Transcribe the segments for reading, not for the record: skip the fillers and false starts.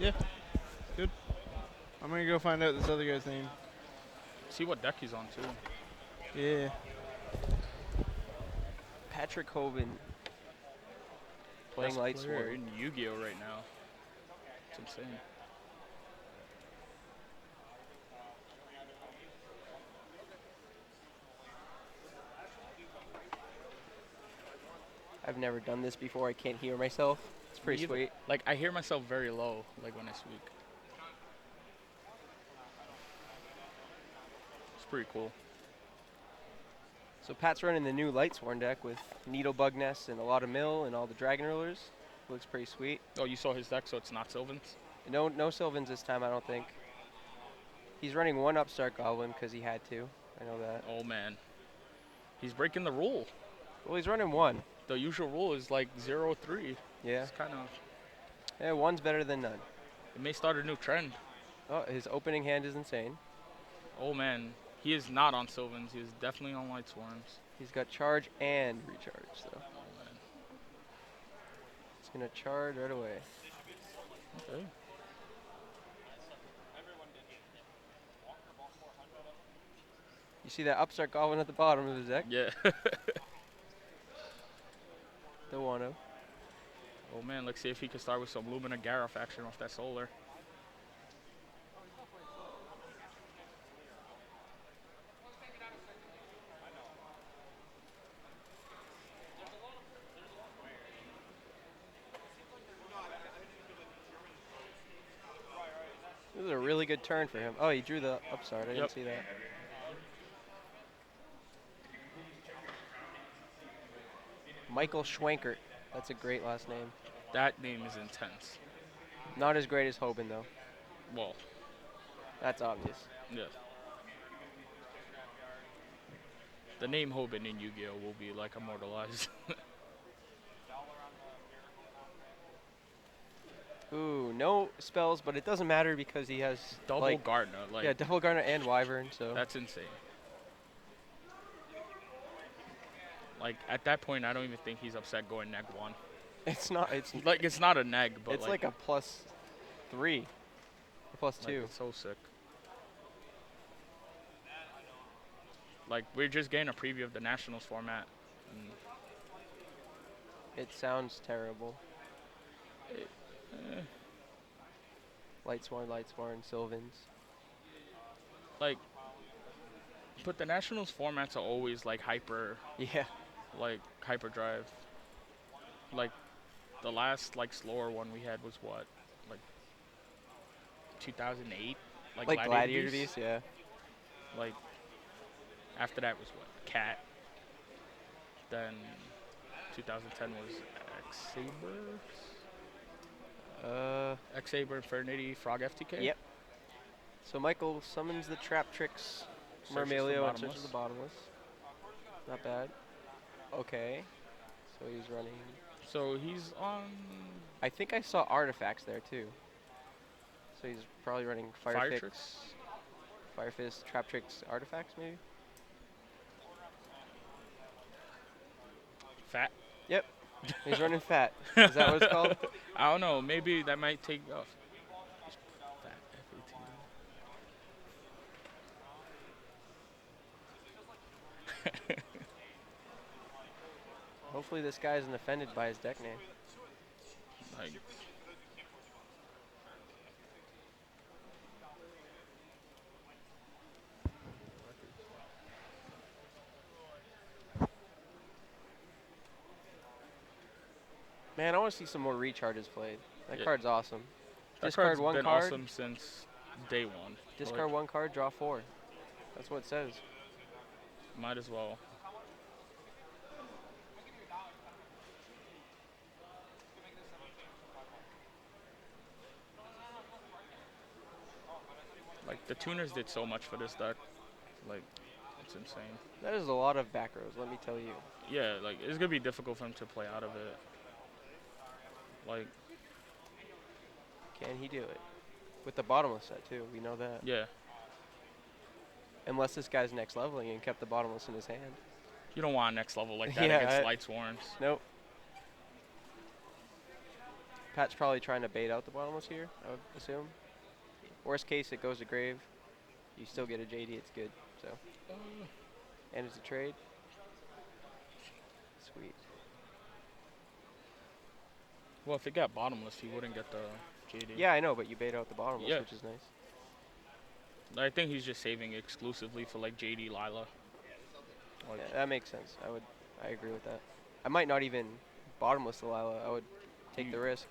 Yeah. Good. I'm gonna go find out this other guy's name. See what deck he's on too. Yeah. Patrick Hoban playing Best Light player Sworn. in Yu-Gi-Oh right now. It's insane. I've never done this before. I can't hear myself. It's pretty Me either. sweet. Like I hear myself very low, like when I speak. It's pretty cool. So Pat's running the new Light Sworn deck with Needle Bug Nest and a lot of mill and all the Dragon Rulers. Looks pretty sweet. Oh, you saw his deck, so it's not Sylvans? No Sylvans this time, I don't think. He's running one Upstart Goblin because he had to. I know that. Oh man. He's breaking the rule. Well, he's running one. The usual rule is like 0-3. Yeah. It's kind of, Yeah, one's better than none. it may start a new trend. Oh, his opening hand is insane. Oh man. He is not on Sylvans. He is definitely on Light Swarms. He's got charge and recharge, so Oh man. he's gonna charge right away. Okay. You see that Upstart Goblin at the bottom of his deck? Yeah. Don't want to. Oh man, let's see if he can start with some Lumina Gareth action off that solar. This is a really good turn for him. Oh, he drew the Upstart. I didn't see that. Michael Schwankert. That's a great last name. That name is intense. Not as great as Hoban, though. Well, That's obvious. yeah. The name Hoban in Yu-Gi-Oh will be like immortalized. Ooh, no spells, but it doesn't matter because he has Double like, Gardner, like yeah, Double Garner and Wyvern, so that's insane. Like at that point, I don't even think he's upset going neg 1. it's not. It's Like it's not a neg, but it's like a +3, or +2. like, it's so sick. Like we're just getting a preview of the Nationals format. And It sounds terrible. Light Sworn, Sylvans. like, but the Nationals formats are always like hyper, Yeah. like hyperdrive. Like the last like slower one we had was what, like 2008, Like Gladiator Beast, yeah. Like after that was what, Cat. Then 2010 was X-Saber. X-Saber, Infernity, Frog FTK. Yep. So Michael summons the Trap Tricks Searches for Mermelio and searches Bottomless. the Bottomless. Not bad. Okay. So he's running. So he's on I think I saw artifacts there too. So he's probably running Fire Fire Tricks. Fist, Trap Tricks, artifacts maybe? Fat. Yep. He's running Fat. Is that what it's called? I don't know. Maybe that might take off. Fat, F-A-T. Hopefully this guy isn't offended by his deck name. Like, Man, I want to see some more recharges played. That Yeah. card's awesome. that Discard card's one been card. awesome since day one. Discard one card, draw 4. That's what it says. Might as well. Like the tuners did so much for this deck. Like it's insane. That is a lot of back rows, let me tell you. Yeah, like it's gonna be difficult for him to play out of it. Like Can he do it? With the bottomless set too, we know that. yeah, Unless this guy's next leveling and kept the bottomless in his hand. you don't want next level like that Yeah, against Light Swarms. Nope. Pat's probably trying to bait out the bottomless here, I would assume. Worst case, it goes to grave. You still get a JD, it's good. So, and it's a trade. Sweet. Well, if it got bottomless, he wouldn't get the JD. Yeah, I know, but you bait out the bottomless, Yeah. which is nice. I think he's just saving exclusively for like JD Lila. Like, Yeah, that makes sense. I agree with that. I might not even bottomless the Lila. I would take the risk.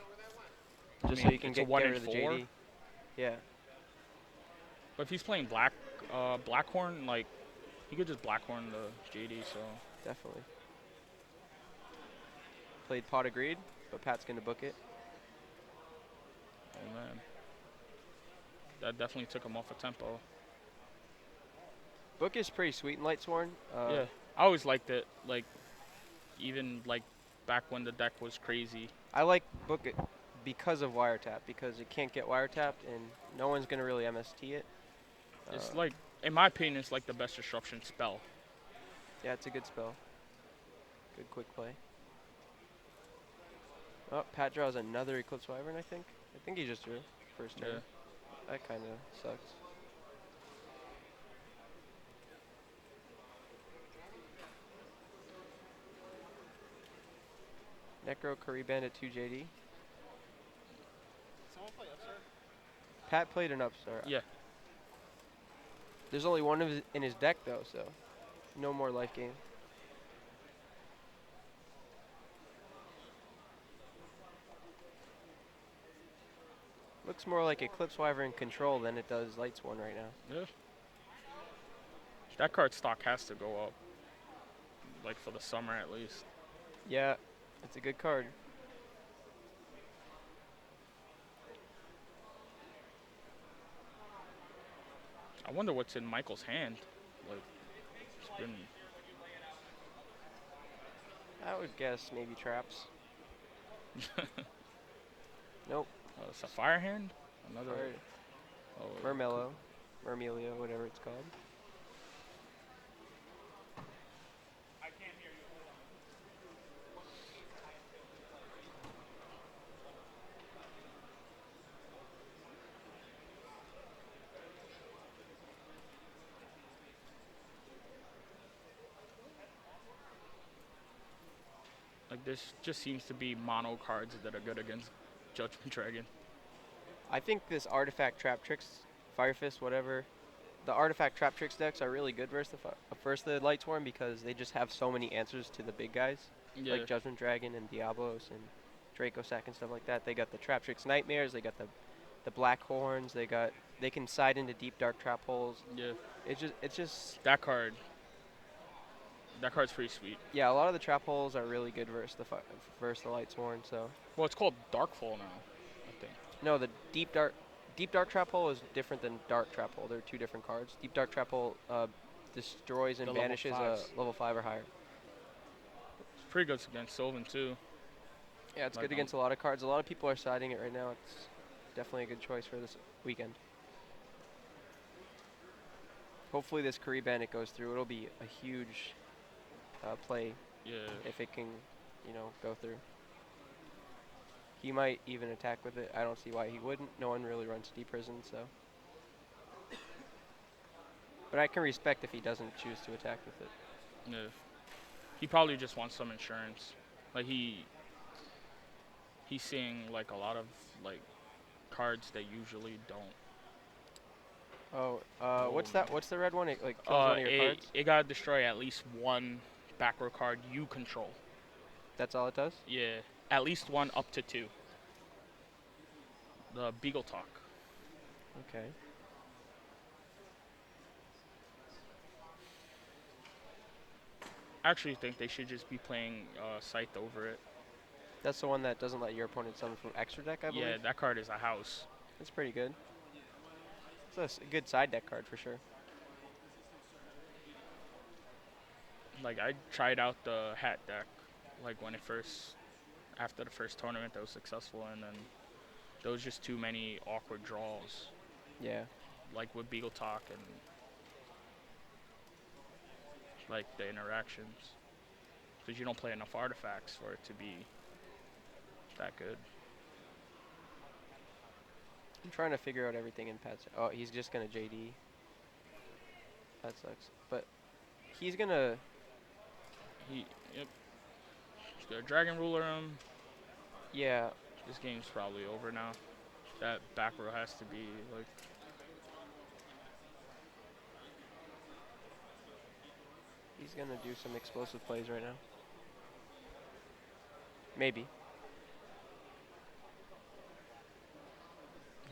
Just so you can it's a get 1 in rid of the 4. JD. Yeah. But if he's playing Blackhorn, like he could just Blackhorn the JD. So Definitely. Played pot of greed, but Pat's gonna book it. oh man, that definitely took him off a tempo. Book is pretty sweet in Lightsworn. Yeah, I always liked it. Like even like back when the deck was crazy. I like book it because of wiretap, because it can't get wiretapped and no one's gonna really MST it. It's like, in my opinion, it's like the best disruption spell. Yeah, it's a good spell. Good quick play. Oh, Pat draws another Eclipse Wyvern, I think. I think he just drew first turn. Yeah. That kind of sucks. Necro Kariban at 2 JD. Someone play upstart? Pat played an Upstart. Yeah. There's only one of his in his deck though, so no more life gain. Looks more like Eclipse Wyvern Control than it does Lightsworn right now. Yeah. That card stock has to go up. Like for the summer at least. Yeah, it's a good card. I wonder what's in Michael's hand. Like, it's been. I would guess maybe traps. Nope. It's a fire hand? Another. Fire. Oh, Mermello, Mermelio, whatever it's called. Like, this just seems to be mono cards that are good against Judgment Dragon. I think this Artifact Trap Tricks, Fire Fist, whatever, the Artifact Trap Tricks decks are really good versus the Lightsworn because they just have so many answers to the big guys, Yeah. like Judgment Dragon and Diablos and Draco Sack and stuff like that. They got the Trap Tricks Nightmares, they got the Black Horns, they can side into deep dark trap holes. Yeah. It's just That card's pretty sweet. yeah, a lot of the trap holes are really good versus the Lightsworn. So Well, it's called Darkfall now, I think. no, the deep dark trap hole is different than dark trap hole. They're two different cards. Deep dark trap hole destroys and The level banishes a fives. level 5 or higher. It's pretty good against Sylvan, too. Yeah, it's Like, good against a lot of cards. A lot of people are siding it right now. It's definitely a good choice for this weekend. Hopefully this Curry Bandit goes through. It'll be a huge play Yeah. if it can, go through. He might even attack with it. I don't see why he wouldn't. No one really runs Deep Prison, so. But I can respect if he doesn't choose to attack with it. Yeah. He probably just wants some insurance. Like, he's seeing, like, a lot of, like, cards that usually don't. Oh, what's that? What's the red one? It like kills one of your cards? It gotta destroy at least one back row card you control. That's all it does? Yeah. At least one up to 2. The Beagle Talk. Okay. I actually think they should just be playing Scythe over it. That's the one that doesn't let your opponent summon from extra deck, I believe? Yeah, that card is a house. It's pretty good. It's a good side deck card for sure. Like, I tried out the hat deck, like, after the first tournament that was successful, and then there was just too many awkward draws, Yeah. like with Beagle Talk and, like, the interactions. Because you don't play enough artifacts for it to be that good. I'm trying to figure out everything in Pat's. Oh, he's just gonna JD. That sucks. But he's gonna. Yep. He's got a Dragon Ruler him. Yeah. This game's probably over now. That back row has to be like. He's gonna do some explosive plays right now. Maybe.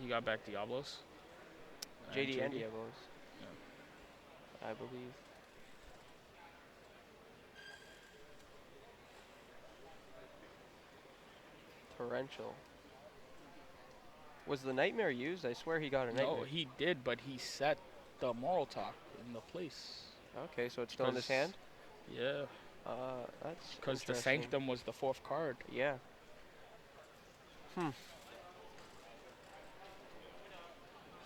He got back Diablos. JD and Diablos. I believe. Torrential. Was the Nightmare used? I swear he got a Nightmare. No, he did, but he set the Moral Talk in the place. Okay, so it's still in his hand? Yeah. That's Because the interesting. Sanctum was the 4th card. Yeah.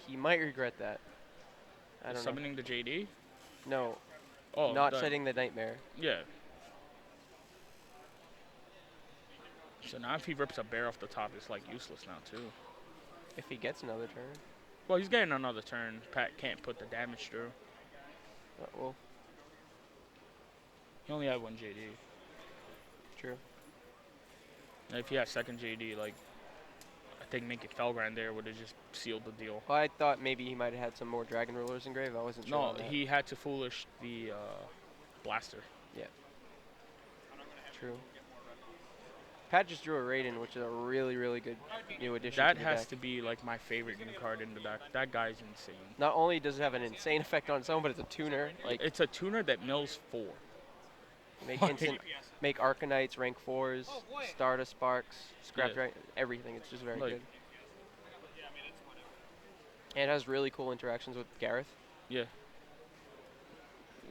He might regret that. I don't know. Summoning the JD? No. Oh, Not setting the Nightmare. Yeah. So now if he rips a bear off the top, it's like useless now too. If he gets another turn. Well, he's getting another turn. Pat can't put the damage through. Well, He only had 1 JD. true. And if he had second JD, like, I think making Felgrand there would have just sealed the deal. Well, I thought maybe he might have had some more Dragon Rulers in grave. I wasn't sure. No, on that. he had to foolish the Blaster. Yeah. True. Pat just drew a Raiden, which is a really, really good new addition That to the has deck. to be like my favorite new card in the deck. That guy's insane. Not only does it have an insane effect on its own, but it's a tuner. Like It's a tuner that mills 4. make like- instant, make Arcanites rank 4s, Stardust Sparks, Scrap Yeah. Dragon, everything. It's just very Like- good. And it has really cool interactions with Gareth. Yeah.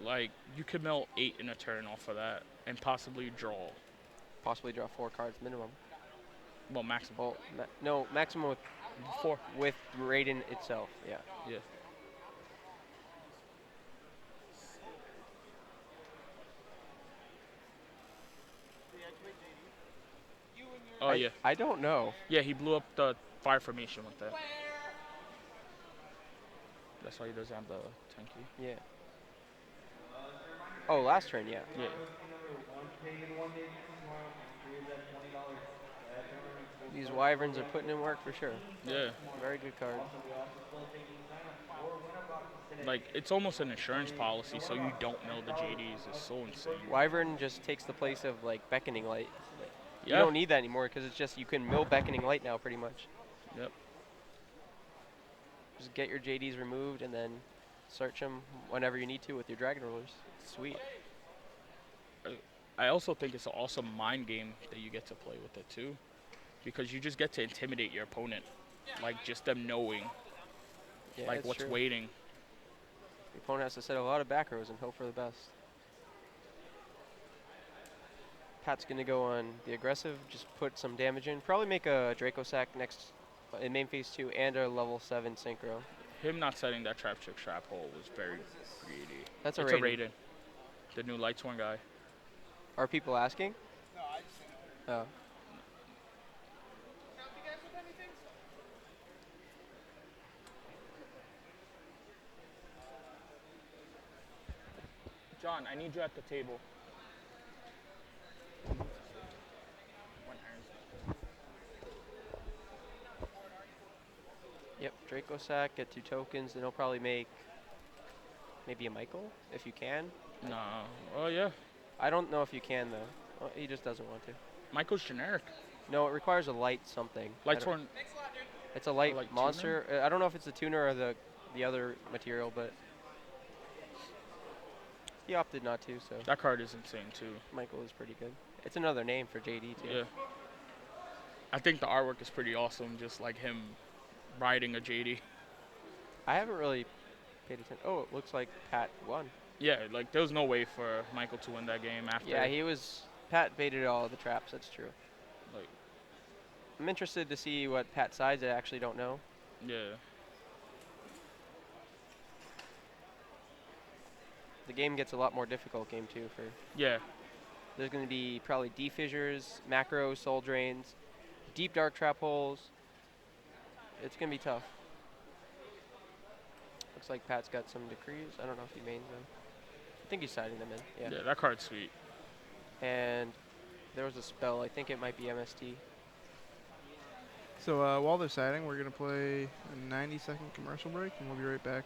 Like, you could mill 8 in a turn off of that and possibly draw. Possibly draw 4 cards minimum. Well, maximum. Well, no, maximum with 4. Raiden itself. Yeah. Yeah. Oh, yeah. I don't know. Yeah, he blew up the fire formation with that. That's why he doesn't have the tanky. Yeah. Oh, last turn, yeah. Yeah. These Wyverns are putting in work for sure. Yeah. Very good card. Like, it's almost an insurance policy, so you don't mill the JDs. It's so insane. Wyvern just takes the place of like Beckoning Light. Yeah. You don't need that anymore because it's just you can mill Beckoning Light now pretty much. Yep. Just get your JDs removed and then search them whenever you need to with your Dragon Rulers. Sweet. I also think it's an awesome mind game that you get to play with it too, because you just get to intimidate your opponent, like just them knowing, Yeah, like that's what's true. waiting. The opponent has to set a lot of back rows and hope for the best. Pat's gonna go on the aggressive, just put some damage in. Probably make a Draco Sack next in main phase 2 and a level 7 Synchro. Him not setting that trap trick trap hole was very greedy. That's a It's Raiden. a Raiden. The new Lightsworn guy. Are people asking? No, I just seen it. Oh. John, I need you at the table. Yep, Draco Sack, get 2 tokens, then he'll probably make maybe a Michael, if you can. No. Oh yeah. I don't know if you can, though. He just doesn't want to. Michael's generic. No, it requires a light something. I don't- Lightsworn. It's a light light monster. I don't know if it's the tuner or the other material, but he opted not to, so That card is insane too. Michael is pretty good. It's another name for JD, too. Yeah. I think the artwork is pretty awesome, just like him riding a JD. I haven't really paid attention. Oh, it looks like Pat won. Yeah, like there was no way for Michael to win that game after. Yeah, Pat baited all the traps, that's true. Like, I'm interested to see what Pat sides. I actually don't know. yeah. The game gets a lot more difficult, game 2. Yeah. There's going to be probably D-Fissures, Macro, Soul Drains, Deep Dark Trap Holes, it's gonna be tough. Looks like Pat's got some decrees. I don't know if he mains them. I think he's siding them in. Yeah. Yeah, that card's sweet. And there was a spell. I think it might be MST. So while they're siding, we're gonna play a 90-second commercial break, and we'll be right back.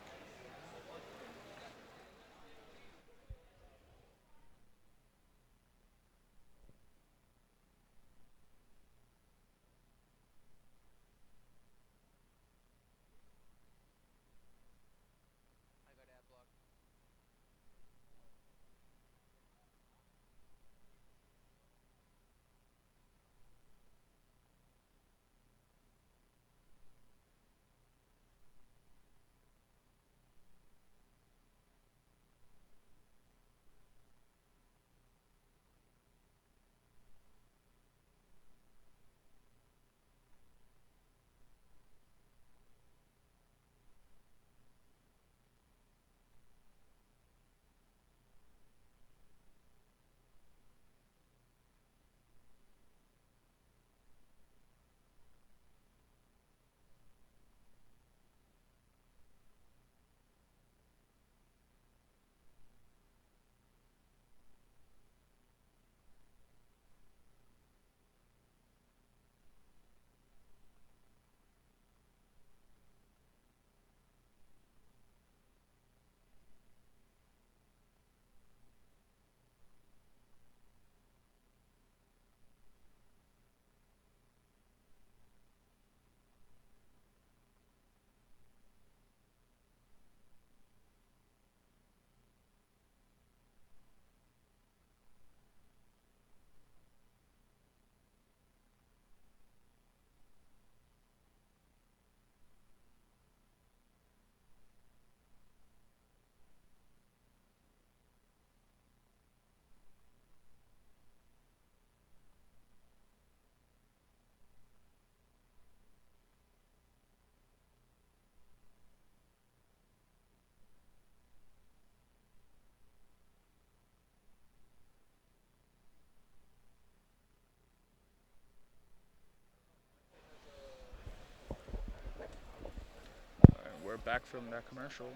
Alright, we're back from that commercial.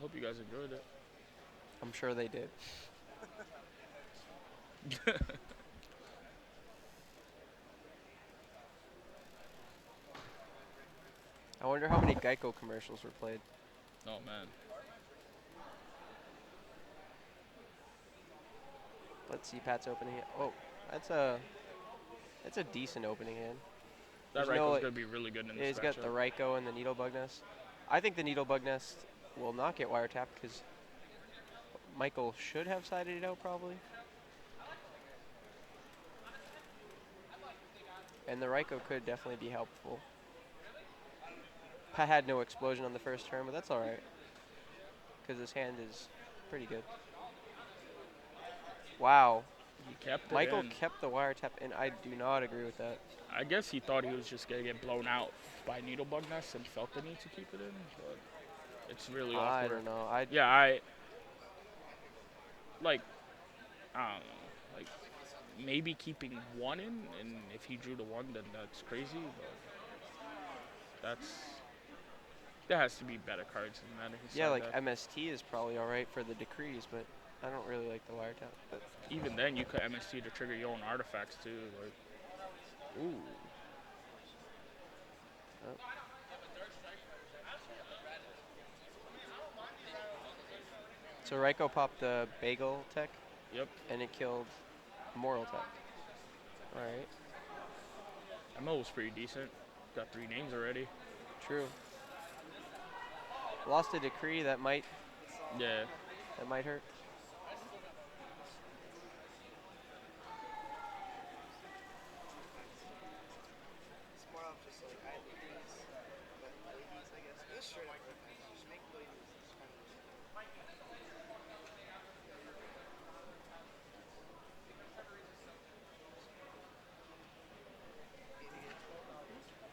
Hope you guys enjoyed it. I'm sure they did. I wonder how many Geico commercials were played. Oh man. Let's see Pat's opening it. Oh, that's a decent opening hand. That There's no, Raico's like- gonna be really good in this He's got the matchup. Raikou and the Needlebug Nest. I think the Needlebug Nest will not get wiretapped because Michael should have sided it out probably. And the Raikou could definitely be helpful. Pat had no explosion on the first turn, but that's alright. Because his hand is pretty good. Wow. He kept it Michael in. kept the wiretap, and I do not agree with that. I guess he thought he was just gonna get blown out by Needlebug Nest and felt the need to keep it in, but it's really I awkward. don't know. Yeah, I don't know, like maybe keeping one in, and if he drew the one, then that's crazy. But there has to be better cards than that. Yeah, like that. MST is probably alright for the decrees, but I don't really like the wiretap. But Even then, you could MST to trigger your own artifacts too. Like, ooh. oh. So Raikou popped the Bagel tech, Yep. and it killed Moral tech. Alright, That mill was pretty decent. Got 3 names already. true. Lost a decree that might Yeah. hurt.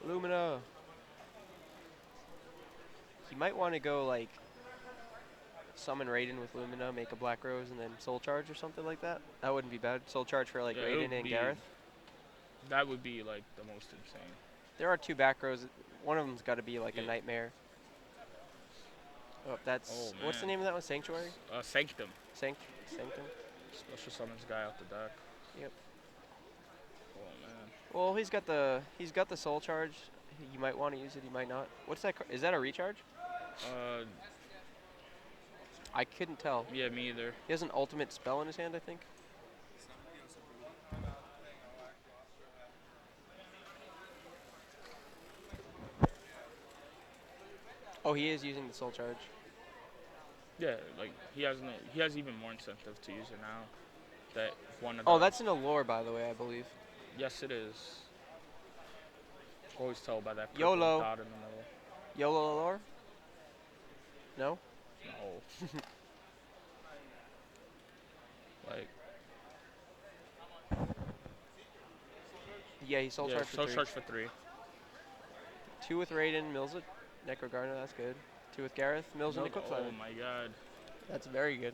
Lumina. He might want to go like summon Raiden with Lumina, make a Black Rose, and then Soul Charge or something like that. That wouldn't be bad. Soul Charge for like Yeah, it Raiden would and be- Gareth. That would be like the most insane. There are 2 back rows. One of them's got to be like a Yeah. nightmare. Oh, that's Oh what's the man. name of that one? Sanctuary? Sanctum. Sanctum. Special summons guy off the deck. Yep. Oh man. Well, he's got the soul charge. You might want to use it. You might not. What's that? Is that a recharge? Uh, I couldn't tell. yeah, me either. He has an ultimate spell in his hand, I think. Oh, he is using the soul charge. Yeah, like he has even more incentive to use it now. That one of the. Oh, that's an allure, by the way, I believe. Yes, it is. Always tell by that purple YOLO. dot in the middle. YOLO allure? No? No. Like. Yeah, he soul Yeah, charged for so 3. charge for 3. 2 with Raiden, mills it. Necro Garner, that's good. 2 with Gareth, mills No, into Quick oh Fire. my god. That's very good.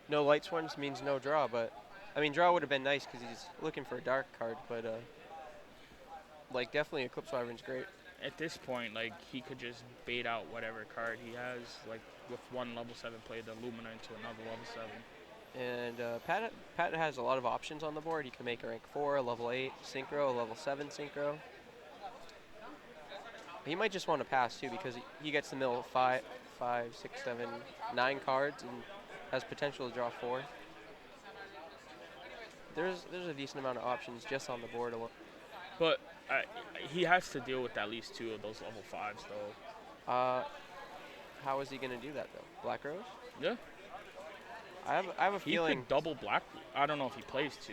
No light swarms means no draw, but I mean draw would have been nice because he's looking for a dark card, but like definitely Eclipse Wyvern's great. At this point, like he could just bait out whatever card he has. Like with one level 7 play the Lumina into another level 7. And Pat has a lot of options on the board. He can make a rank 4, a level 8 synchro, a level 7 synchro. He might just want to pass too because he gets to mill 5, 6, 7, 9 cards and has potential to draw 4. There's a decent amount of options just on the board alone. But he has to deal with at least 2 of those level 5s though. How is he going to do that though? Black Rose? Yeah. I have a He feeling. could double black. I don't know if he plays 2.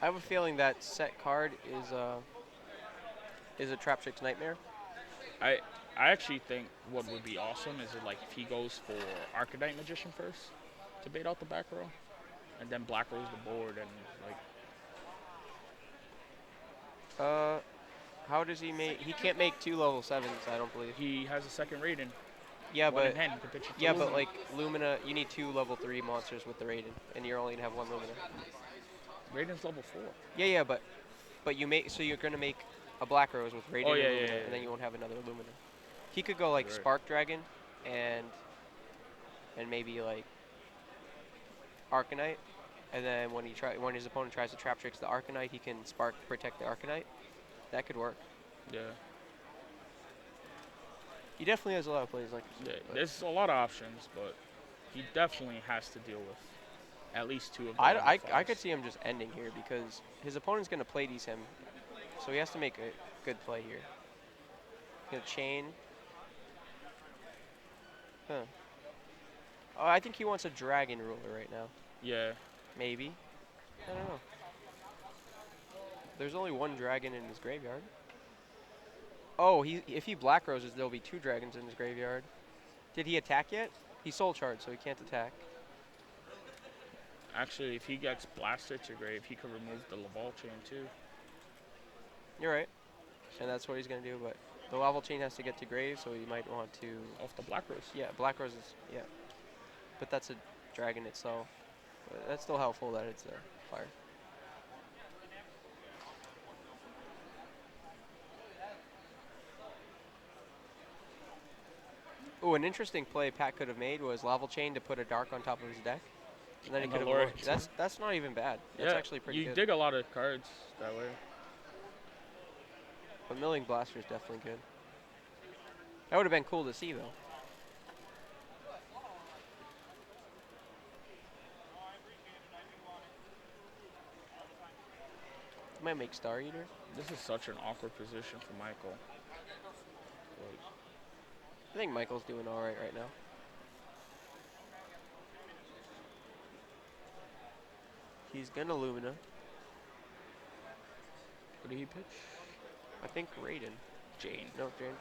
I have a feeling that set card is a Trap Trick's Nightmare. I actually think what would be awesome is like if he goes for Arcanite Magician first to bait out the back row, and then black rolls the board and like. How does he make? He can't make 2 level 7s. I don't believe. He has a second Raiden. Yeah, One but in hand, he can pitch it to yeah, but Lumina. like Lumina, you need 2 level 3 monsters with the Raiden, and you're only gonna have 1 Lumina. Raiden's level 4. Yeah, but you make so you're gonna make a Black Rose with Raiden Oh, and yeah, Lumina, yeah, yeah, and then yeah. you won't have another Lumina. He could go like Right. Spark Dragon, and maybe like Arcanite, and then when his opponent tries to Trap Tricks the Arcanite, he can Spark protect the Arcanite. That could work. Yeah. He definitely has a lot of plays like. Yeah. There's a lot of options, but he definitely has to deal with at least 2 of the level I 5s. could see him just ending here because his opponent's gonna play these him, so he has to make a good play here. He'll chain. Huh. Oh, I think he wants a Dragon Ruler right now. Yeah. Maybe. I don't know. There's only 1 dragon in his graveyard. Oh, if he Black Roses, there'll be 2 dragons in his graveyard. Did he attack yet? He's Soul Charged, so he can't attack. Actually, if he gets blasted to grave, he could remove the Laval chain too. You're right. And that's what he's going to do, but the Laval Chain has to get to grave, so he might want to... Off the Black Rose. Yeah, Black Roses, yeah. But that's a dragon itself. But that's still helpful that it's fire. Ooh, an interesting play Pat could have made was Laval Chain to put a dark on top of his deck. And then he And could have allure avoided. it. That's not even bad. That's Yeah, actually pretty you good. dig a lot of cards that way. But Milling Blaster is definitely good. That would have been cool to see, though. Might make Star Eater. This is such an awkward position for Michael. Like, I think Michael's doing all right now. He's gonna Lumina. what did he pitch? I think Raiden. Jane. No, Jane.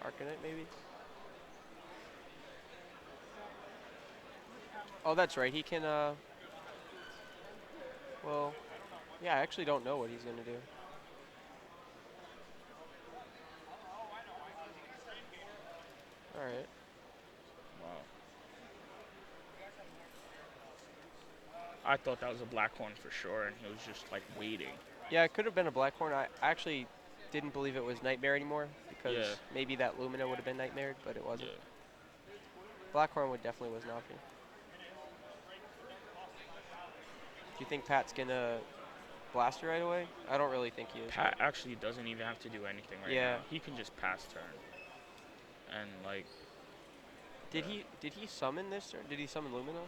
Arcanite, maybe? Oh, that's right. He can, well, yeah, I actually don't know what he's going to do. All right. Wow. I thought that was a black horn for sure, and he was just like waiting. Yeah, it could have been a black horn. I actually didn't believe it was Nightmare anymore because Yeah. maybe that Lumina would have been Nightmare, but it wasn't. Yeah. Black horn would definitely was an option. Do you think Pat's gonna blast it right away? I don't really think he is. Pat actually doesn't even have to do anything right Yeah. now. He can just pass turn. And like, Did he summon this or did he summon Lumina?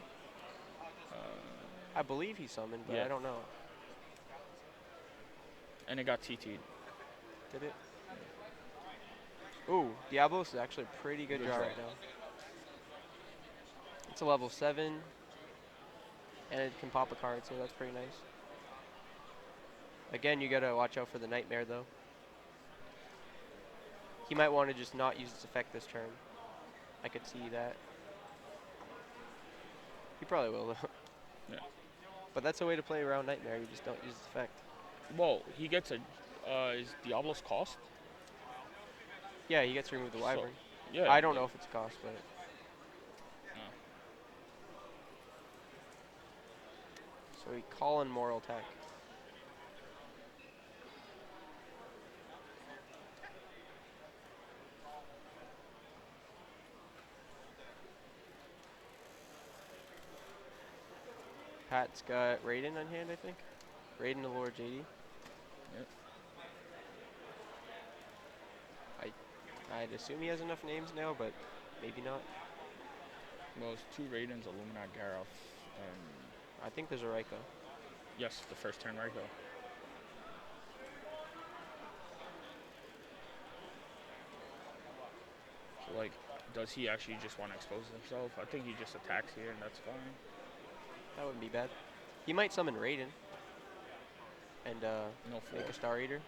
uh, I believe he summoned, but Yeah. I don't know. and it got TT'd. Did it? Ooh, Diablos is actually a pretty good Good draw draw. right now. It's a level 7, and it can pop a card, so that's pretty nice. Again, you gotta watch out for the Nightmare, though. He might want to just not use its effect this turn. I could see that. He probably will, though. Yeah. But that's a way to play around Nightmare. You just don't use its effect. Well, he gets a. Is Diablo's cost? Yeah, he gets to remove the So, Wyvern. Yeah. I don't know if it's a cost, but... So we call in Moral Tech. Pat's got Raiden on hand, I think. Raiden to Lord JD. Yep. I'd assume he has enough names now, but maybe not. Well, it's 2 Raidens, Illumina, Gareth, and I think there's a Raiko. yes, the first turn Raiko. So, like, does he actually just want to expose himself? I think he just attacks here, and that's fine. That wouldn't be bad. He might summon Raiden and No make four. a Star Eater.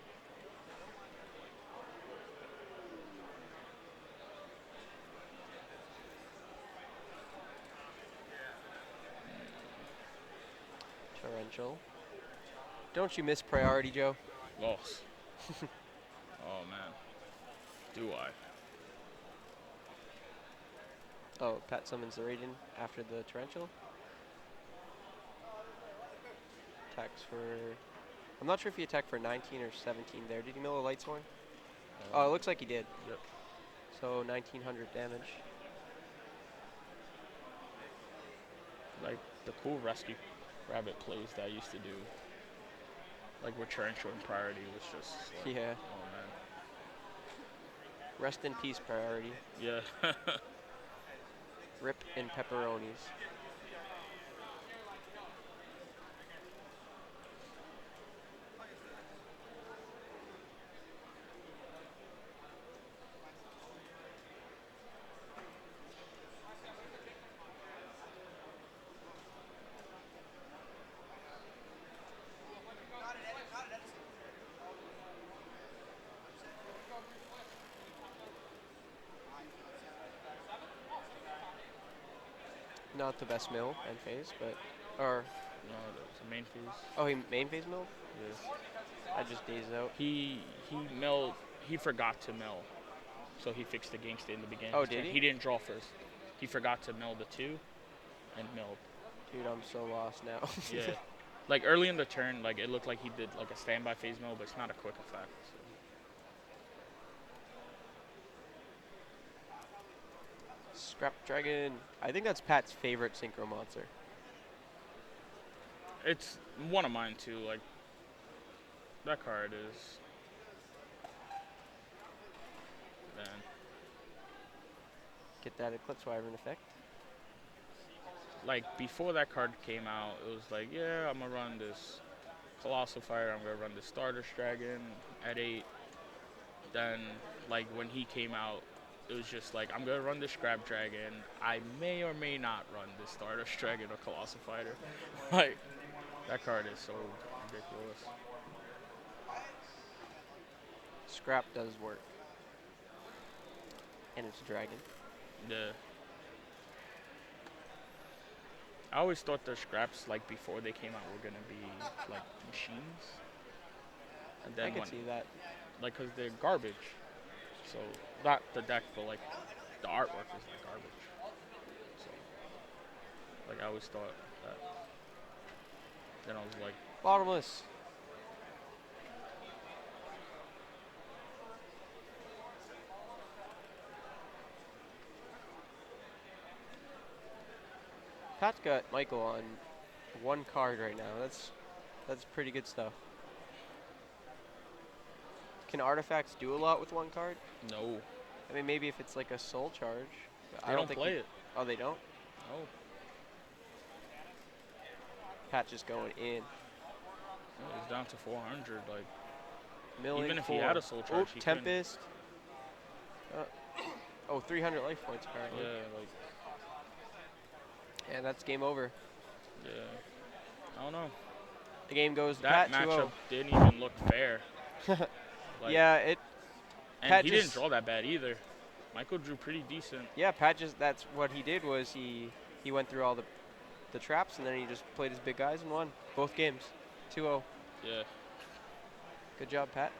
Torrential. Don't you miss priority, Joe? Loss. Oh man. Do I? Oh, Pat summons the Raiden after the Torrential. Attacks for... I'm not sure if he attacked for 19 or 17 there. Did he mill a Light Sworn? Oh, it looks like he did. Yep. So 1900 damage. Like the cool rescue rabbit plays that I used to do. Like with Torrential and Priority was just like, Yeah. oh man. Rest in peace, priority. Yeah. Rip in pepperonis. Not the best mill and phase, but... Or... No, that's the main phase. Oh, he main phase milled? Yeah. I just dazed out. He milled. He forgot to mill, so he fixed the gangsta in the beginning. Oh, of the did turn. he? He didn't draw first. He forgot to mill the 2, and milled. Dude, I'm so lost now. Yeah. Like early in the turn, like it looked like he did like a standby phase mill, but it's not a quick effect. So. Scrap Dragon. I think that's Pat's favorite synchro monster. It's one of mine too. Like that card is. Man. Get that Eclipse Wyvern effect. Like before that card came out, it was like, yeah, I'm gonna run this Colossal Fire. I'm gonna run this Stardust Dragon at 8. Then, like when he came out, it was just like, I'm gonna run this Scrap Dragon. I may or may not run this Stardust Dragon or Colossal Fighter. Like that card is so ridiculous. Scrap does work. And it's a dragon. The I always thought the scraps, like before they came out, were gonna be like machines, and then I could when, see that. like, cause they're garbage. So not the deck, but like the artwork is like garbage. So like I always thought that. Then I was like, Bottomless. Pat's got Michael on one card right now. That's pretty good stuff. Can artifacts do a lot with one card? no. I mean, maybe if it's like a soul charge. But They don't play it. Oh, they don't? No. Pat just going in. Yeah, he's down to 400. Like, Milling even if he four. had a soul charge, he couldn't. Tempest. Oh, 300 life points apparently. Yeah, like, And that's game over. yeah. I don't know. The game goes to That Pat matchup didn't even look fair. 2-0. Like, Yeah, and Pat he didn't just- draw that bad either. Michael drew pretty decent. yeah, Pat just, that's what he did was he went through all the traps and then he just played his big guys and won both games. 2-0. Yeah. Good job, Pat.